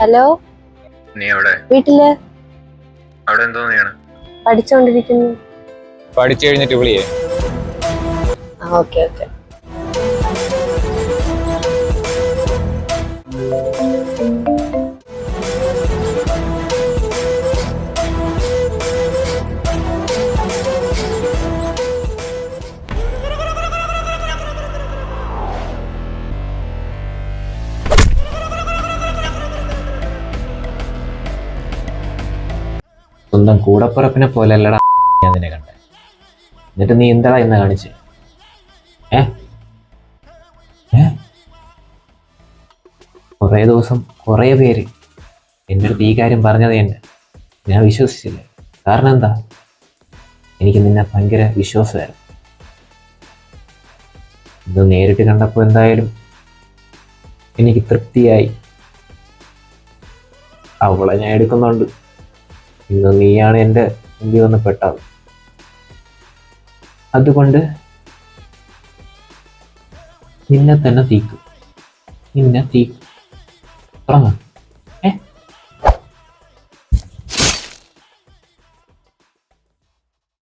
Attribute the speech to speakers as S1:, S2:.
S1: Hello,
S2: നീ എവിടെ?
S1: വീട്ടില്
S2: അവിടെ എന്തോ നീയാണ്?
S1: പഠിച്ചോണ്ടിരിക്കുന്നു.
S2: പഠിച്ചു കഴിഞ്ഞിട്ട് വിളിയേ.
S1: Okay okay.
S3: സ്വന്തം കൂടപ്പുറപ്പിനെ പോലെ അല്ലടാ ഞാൻ നിന്നെ കണ്ടേ. എന്നിട്ട് നീ എന്താടാ ഇന്ന് കാണിച്ച്? ഏ ഏ കുറേ ദിവസം കുറേ പേര് എൻ്റെ അടുത്ത് ഈ കാര്യം പറഞ്ഞത് ഞാൻ വിശ്വസിച്ചില്ല. കാരണം എന്താ? എനിക്ക് നിന്നെ ഭയങ്കര വിശ്വാസമായിരുന്നു. ഇത് നേരിട്ട് കണ്ടപ്പോൾ എന്തായാലും എനിക്ക് തൃപ്തിയായി. അവളെ ഞാൻ എടുക്കുന്നുണ്ട്. ഇന്ന് നീയാണ് എൻ്റെ മുമ്പിൽ വന്ന് പെട്ടത്. അതുകൊണ്ട് നിന്നെ തന്നെ തീക്കും. തുടങ്ങാം.